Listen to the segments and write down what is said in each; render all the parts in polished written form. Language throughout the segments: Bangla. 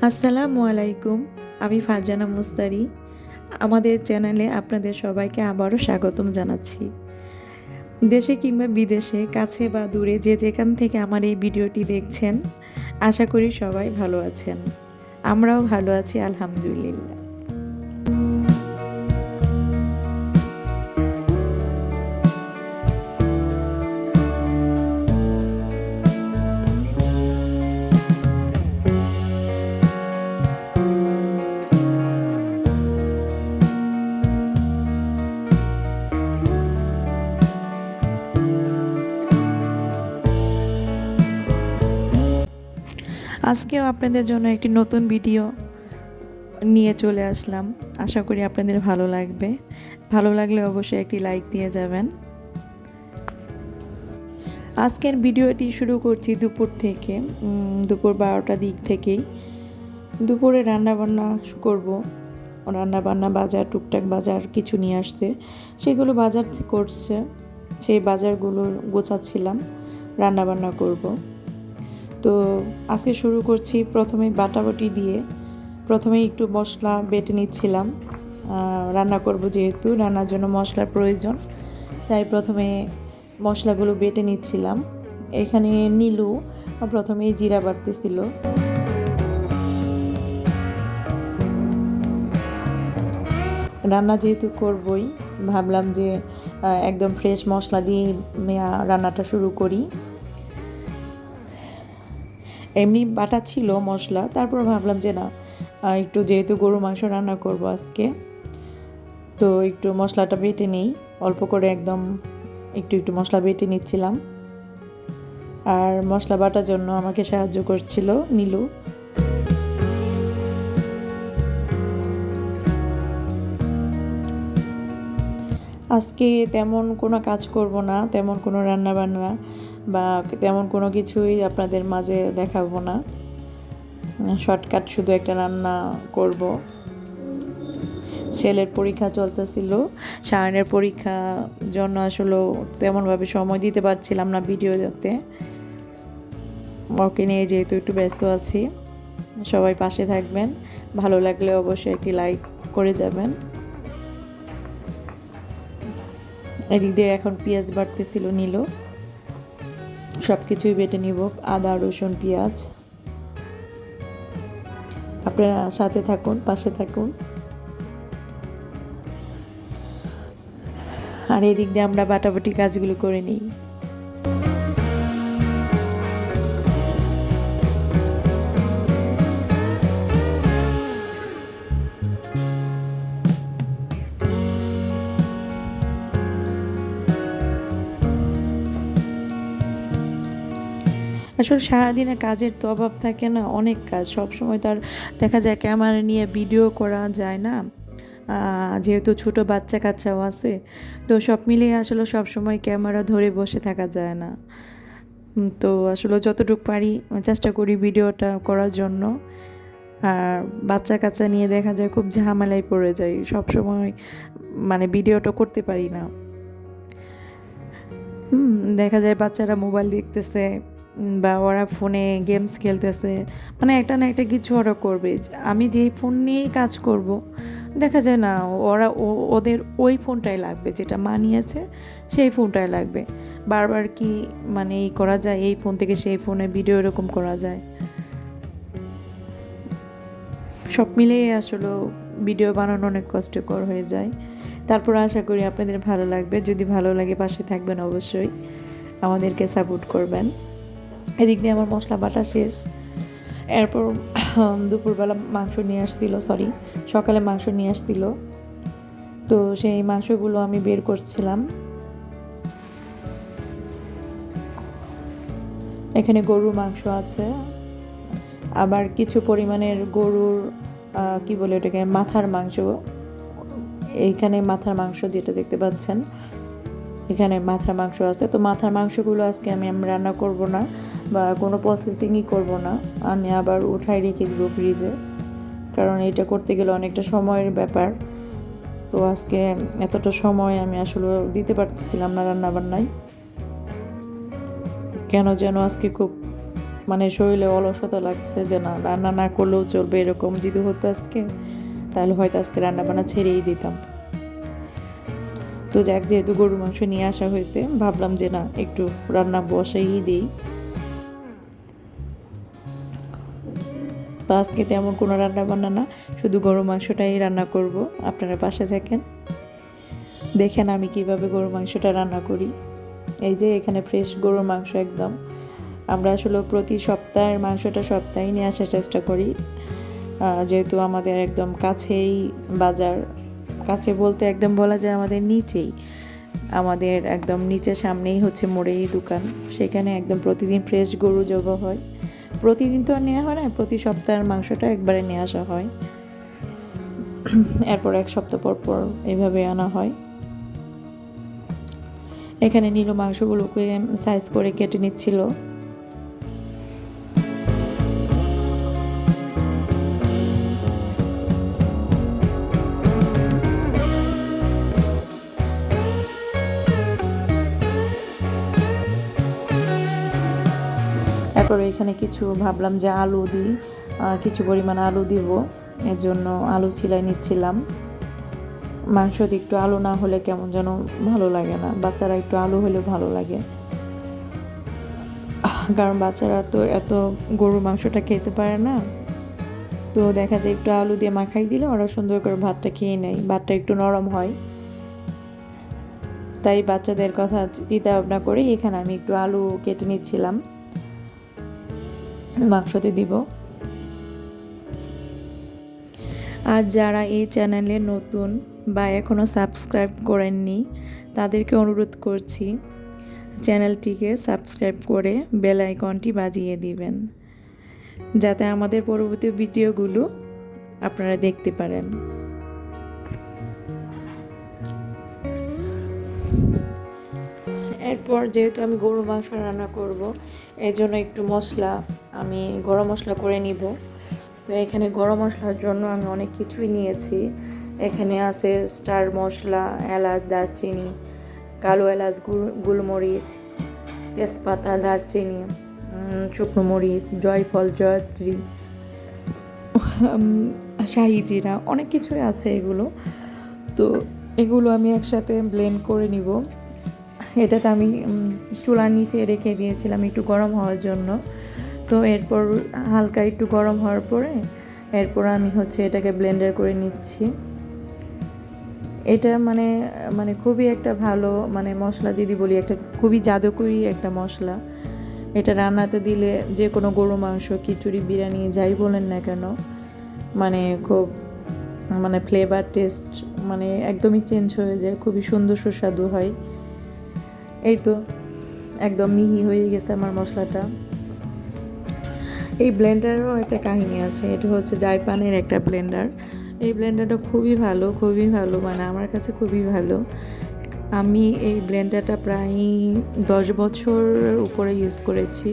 আসসালামু আলাইকুম। আমি ফারজানা মুস্তারি। আমাদের চ্যানেলে আপনাদের সবাইকে আবারও স্বাগতম জানাচ্ছি। দেশে কিংবা বিদেশে, কাছে বা দূরে যে যেখান থেকে আমার এই ভিডিওটি দেখছেন, আশা করি সবাই ভালো আছেন। আমরাও ভালো আছি আলহামদুলিল্লাহ। আজকেও আপনাদের জন্য একটি নতুন ভিডিও নিয়ে চলে আসলাম। আশা করি আপনাদের ভালো লাগবে। ভালো লাগলে অবশ্যই একটি লাইক দিয়ে যাবেন। আজকের ভিডিওটি শুরু করছি দুপুর থেকে, দুপুর 12টার দিক থেকেই। দুপুরে রান্নাবান্না করব। রান্নাবান্না বাজার, টুকটাক বাজার কিছু নিয়ে আসছে, সেগুলো বাজার করছে। সেই বাজারগুলো গোছাচ্ছিলাম, রান্নাবান্না করব। তো আজকে শুরু করছি প্রথমে বাটাবাটি দিয়ে। প্রথমে একটু মশলা বেটে নিচ্ছিলাম। রান্না করব যেহেতু, রান্নার জন্য মশলার প্রয়োজন, তাই প্রথমে মশলাগুলো বেটে নিচ্ছিলাম। এখানে নীলু প্রথমেই জিরা বাটতেছিল। রান্না যেহেতু করবই, ভাবলাম যে একদম ফ্রেশ মশলা দিয়ে রান্নাটা শুরু করি। এমনি বাটা ছিল মশলা, তারপর ভাবলাম যে না, একটু যেহেতু গরু মাংস রান্না করব আজকে, তো একটু মশলাটা বেটে নিই। অল্প করে একদম একটু একটু মশলা বেটে নিচ্ছিলাম। আর মশলা বাটার জন্য আমাকে সাহায্য করছিল নীলু। আজকে তেমন কোনো কাজ করব না, তেমন কোনো রান্না বান্না বা তেমন কোনো কিছুই আপনাদের মাঝে দেখাবো না। শর্টকাট শুধু একটা রান্না করব। ছেলের পরীক্ষা চলতেছিল, সায়নের পরীক্ষার জন্য আসলে তেমনভাবে সময় দিতে পারছিলাম না ভিডিও দেখতে। ওকে নিয়ে যেহেতু একটু ব্যস্ত আছি। সবাই পাশে থাকবেন, ভালো লাগলে অবশ্যই একটি লাইক করে যাবেন। এদিক দিয়ে এখন পেঁয়াজ বাটতেছিল নিল, সব কিছুই বেটে নিব, আদা রসুন পেঁয়াজ। আপনারা সাথে থাকুন, পাশে থাকুন। আর এদিক দিয়ে আমরা বাটাবাটি কাজগুলো করে নিই। আসলে সারাদিনে কাজের তো অভাব থাকে না, অনেক কাজ সবসময়। তার দেখা যায় ক্যামেরা নিয়ে ভিডিও করা যায় না, যেহেতু ছোট বাচ্চা কাচ্চাও আছে, তো সব মিলিয়ে আসলে সবসময় ক্যামেরা ধরে বসে থাকা যায় না। তো আসলে যতটুকু পারি চেষ্টা করি ভিডিওটা করার জন্য। আর বাচ্চা কাচ্চা নিয়ে দেখা যায় খুব ঝামেলায় পড়ে যাই, সবসময় মানে ভিডিওটা করতে পারি না। দেখা যায় বাচ্চারা মোবাইল দেখতেছে বা ওরা ফোনে গেমস খেলতেছে, মানে একটা না একটা কিছু ওরা করবে। আমি যেই ফোন নিয়েই কাজ করব, দেখা যায় না ওরা ওদের ওই ফোনটাই লাগবে, যেটা মানিয়েছে সেই ফোনটাই লাগবে। বারবার কি মানে এই করা যায়, এই ফোন থেকে সেই ফোনে ভিডিও এরকম করা যায়। সব মিলিয়ে আসলে ভিডিও বানানো অনেক কষ্টকর হয়ে যায়। তারপর আশা করি আপনাদের ভালো লাগবে। যদি ভালো লাগে পাশে থাকবেন, অবশ্যই আমাদেরকে সাপোর্ট করবেন। এদিক দিয়ে আমার মশলা বাটা শেষ। এরপর দুপুরবেলা মাংস নিয়ে আসছিল, সকালে মাংস নিয়ে আসছিল, তো সেই মাংসগুলো আমি বের করছিলাম। এখানে গরুর মাংস আছে, আবার কিছু পরিমাণের গরুর কি বলে ওটাকে, মাথার মাংস। এইখানে মাথার মাংস যেটা দেখতে পাচ্ছেন, এখানে মাথার মাংস আছে। তো মাথার মাংসগুলো আজকে আমি রান্না করব না বা কোনো প্রসেসিংই করব না, আমি আবার উঠাই রেখে দিব ফ্রিজে, কারণ এটা করতে গেলে অনেকটা সময়ের ব্যাপার। তো আজকে এতটা সময় আমি আসলে দিতে পারতেছিলাম না রান্নাবান্নায়, কেন যেন আজকে খুব মানে শরীরে অলসতা লাগছে যে না রান্না না করলেও চলবে, এরকম যদি হতো আজকে তাহলে হয়তো আজকে রান্না বান্না ছেড়েই দিতাম। তো যাক, যেহেতু গরুর মাংস নিয়ে আসা হয়েছে ভাবলাম যে না একটু রান্না বসাই দিই। তো আজকে তেমন কোনো রান্না বান্না না, শুধু গরুর মাংসটাই রান্না করব। আপনারা পাশে থাকেন, দেখেন আমি কিভাবে গরুর মাংসটা রান্না করি। এই যে এখানে ফ্রেশ গরুর মাংস একদম, আমরা আসলে প্রতি সপ্তাহের মাংসটা সপ্তাহে নিয়ে আসার চেষ্টা করি, যেহেতু আমাদের একদম কাছেই বাজার, কাছে বলতে একদম বলা যায় আমাদের নিচেই, আমাদের একদম নিচের সামনেই হচ্ছে মোড়েই দোকান, সেখানে একদম প্রতিদিন ফ্রেশ গরু জবাই হয়। প্রতিদিন তো আর নেওয়া হয় না, প্রতি সপ্তাহের মাংসটা একবারে নিয়ে আসা হয়, এরপর এক সপ্তাহ পর পর এইভাবে আনা হয়। এখানে নীলু মাংসগুলোকে সাইজ করে কেটে নিচ্ছিল। তারপর এখানে কিছু ভাবলাম যে আলু দিই, কিছু পরিমাণ আলু দিব, এর জন্য আলু ছিলাই নিচ্ছিলাম। মাংসতে একটু আলু না হলে কেমন যেন ভালো লাগে না, বাচ্চারা একটু আলু হলেও ভালো লাগে, কারণ বাচ্চারা তো এত গরুর মাংসটা খেতে পারে না। তো দেখা যায় একটু আলু দিয়ে মাখাই দিলে ওরা সুন্দর করে ভাতটা খেয়ে নেয়, ভাতটা একটু নরম হয়। তাই বাচ্চাদের কথা চিন্তা ভাবনা করে এখানে আমি একটু আলু কেটে নিচ্ছিলাম, মাংসতে দিব। আর যারা এই চ্যানেলে নতুন বা এখনও সাবস্ক্রাইব করেননি তাদেরকে অনুরোধ করছি চ্যানেলটিকে সাবস্ক্রাইব করে বেল আইকনটি বাজিয়ে দিবেন, যাতে আমাদের পরবর্তী ভিডিওগুলো আপনারা দেখতে পারেন। এরপর যেহেতু আমি গরুর মাংস রান্না করব, এই জন্য একটু মশলা আমি গরম মশলা করে নিব। তো এখানে গরম মশলার জন্য আমি অনেক কিছুই নিয়েছি। এখানে আছে স্টার মশলা, এলাচ, দারচিনি, কালো এলাচ, গোলমরিচ, তেজপাতা, দারচিনি, শুকনো মরিচ, জয়ফল, জয়ত্রী, শাহি জিরা, অনেক কিছুই আছে এগুলো। তো এগুলো আমি একসাথে ব্লেন্ড করে নিব। এটাতে আমি চুলার নিচে রেখে দিয়েছিলাম একটু গরম হওয়ার জন্য। তো এরপর হালকা একটু গরম হওয়ার পরে এরপর আমি হচ্ছে এটাকে ব্লেন্ডার করে নিচ্ছি। এটা মানে মানে খুবই একটা ভালো মানে মশলা যদি বলি, একটা খুবই জাদুকরি একটা মশলা। এটা রান্নাতে দিলে যে কোনো গরু মাংস, খিচুড়ি, বিরিয়ানি যাই বলেন না কেন, মানে খুব মানে ফ্লেভার টেস্ট মানে একদমই চেঞ্জ হয়ে যায়, খুবই সুন্দর সুস্বাদু হয়। এই তো একদম মিহি হয়ে গেছে আমার মশলাটা। এই ব্লেন্ডারেরও একটা কাহিনী আছে, এটা হচ্ছে জাইপানের একটা ব্লেন্ডার। এই ব্লেন্ডারটা খুবই ভালো, মানে আমার কাছে খুবই ভালো। আমি এই ব্লেন্ডারটা প্রায় 10 বছর উপরে ইউজ করেছি।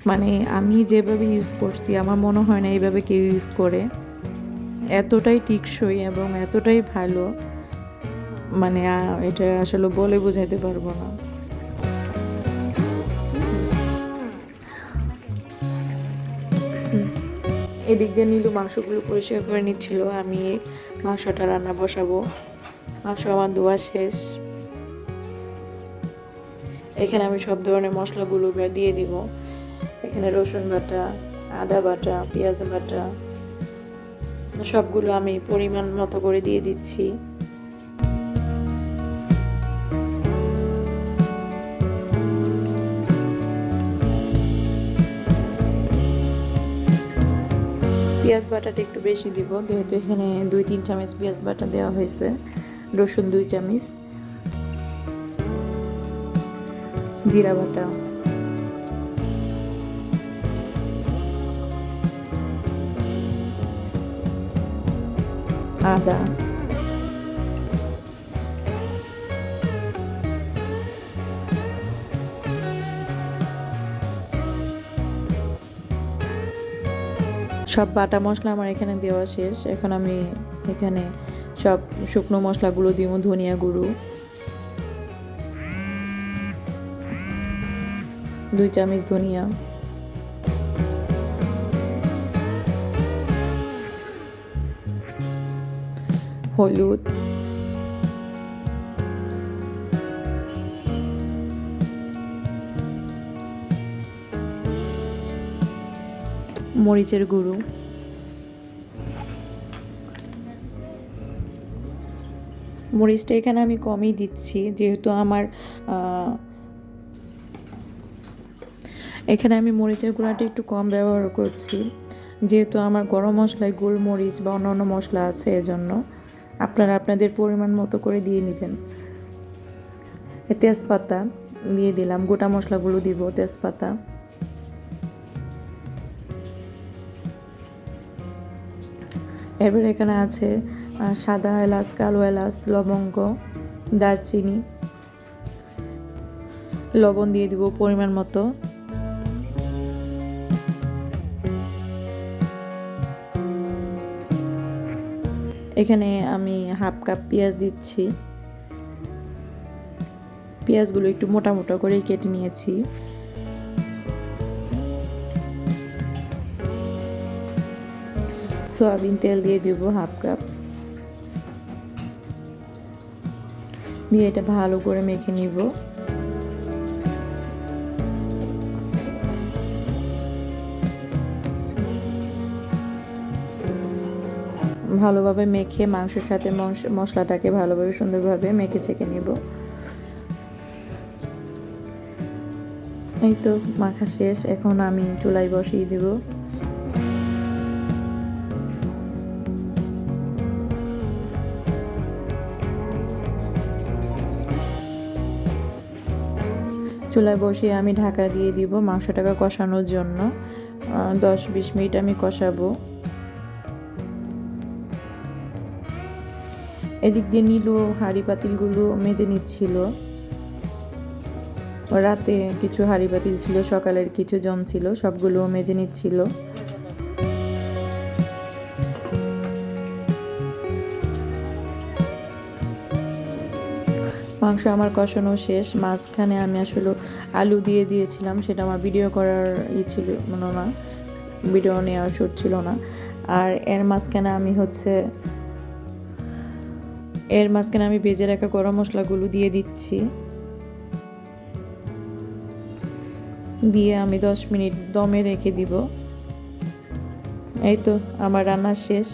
মানে আমি যেভাবে ইউজ করছি আমার মনে হয় না এইভাবে কেউ ইউজ করে, এতটাই টেকসই এবং এতটাই ভালো, মানে এটা আসলে বলে বোঝাতে পারবো না। এদিক দিয়ে নীলু মাংসগুলো পরিষ্কার করে নিচ্ছিল, আমি মাংসটা রান্না বসাবো। মাংস আমার ধোয়া শেষ। এখানে আমি সব ধরনের মশলাগুলো দিয়ে দিব। এখানে রসুন বাটা, আদা বাটা, পেঁয়াজ বাটা সবগুলো আমি পরিমাণ মতো করে দিয়ে দিচ্ছি। পেঁয়াজ বাটাটা একটু বেশি দিব, যেহেতু এখানে 2-3 চামচ পেঁয়াজ বাটা দেওয়া হয়েছে। রসুন 2 চামচ, জিরা বাটা, আদা, সব বাটা মশলা আমার এখানে দেওয়া শেষ। এখন আমি এখানে সব শুকনো মশলাগুলো দিব। ধনিয়া গুঁড়ো 2 চামচ, ধনিয়া, হলুদ, মরিচের গুঁড়ো, মরিচটা এখানে আমি কমই দিচ্ছি যেহেতু আমার এখানে আমি মরিচের গুঁড়াটা একটু কম ব্যবহার করছি যেহেতু আমার গরম মশলায় গোলমরিচ বা অন্যান্য মশলা আছে, এজন্য আপনারা আপনাদের পরিমাণ মতো করে দিয়ে নেবেন। তেজপাতা দিয়ে দিলাম, গোটা মশলাগুলো দিব, তেজপাতা, এরপর এখানে আছে সাদা এলাচ, কালো এলাচ, লবঙ্গ, দারচিনি, লবণ দিয়ে দিব পরিমাণ মতো। এখানে আমি হাফ কাপ পেঁয়াজ দিচ্ছি, পেঁয়াজগুলো একটু মোটা মোটা করে কেটে নিয়েছি। সয়াবিন তেল দিয়ে দিব হাফ কাপ, দিয়ে এটা ভালো করে মেখে নিব। ভালোভাবে মেখে মাংসের সাথে মশলাটাকে ভালোভাবে সুন্দরভাবে মেখে ছেঁকে নিব। এই তো মাখা শেষ, এখন আমি চুলায় বসিয়ে দেব। চুলায় বসিয়ে আমি ঢাকা দিয়ে দিব মাংসটাকে কষানোর জন্য। 10-20 মিনিট আমি কষাবো। এদিক দিয়ে নীলু হাঁড়ি পাতিলগুলো মেজে নিচ্ছিল। রাতে কিছু হাঁড়ি পাতিল ছিল, সকালের কিছু জম ছিল, সবগুলো মেজে নিচ্ছিল। মাংস আমার কষানো শেষ। মাঝখানে আমি আসলে আলু দিয়ে দিয়েছিলাম, সেটা আমার ভিডিও করার ছিল না, ভিডিও নেওয়ার শুট ছিল না। আর এর মাঝখানে আমি ভেজে রাখা গরম মশলাগুলো দিয়ে দিচ্ছি, দিয়ে আমি 10 মিনিট দমে রেখে দিব। এই তো আমার রান্না শেষ।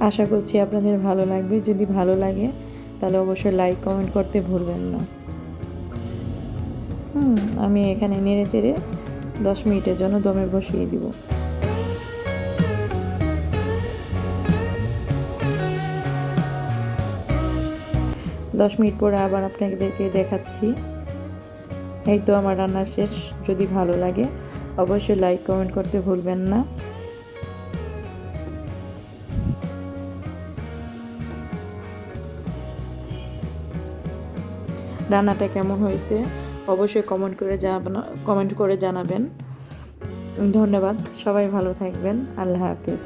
আশা করছি আপনাদের ভালো লাগবে। যদি ভালো লাগে তাহলে অবশ্যই লাইক কমেন্ট করতে ভুলবেন না। আমি এখানে নেড়ে চেড়ে 10 মিনিটের জন্য দমে বসিয়ে দিব। 10 মিনিট পরে আবার আপনাদেরকে দেখাচ্ছি। এই তো আমার রান্না শেষ। যদি ভালো লাগে অবশ্যই লাইক কমেন্ট করতে ভুলবেন না। রান্নাটা কেমন হয়েছে অবশ্যই কমেন্ট করে জানাবেন। ধন্যবাদ, সবাই ভালো থাকবেন। আল্লাহ হাফেজ।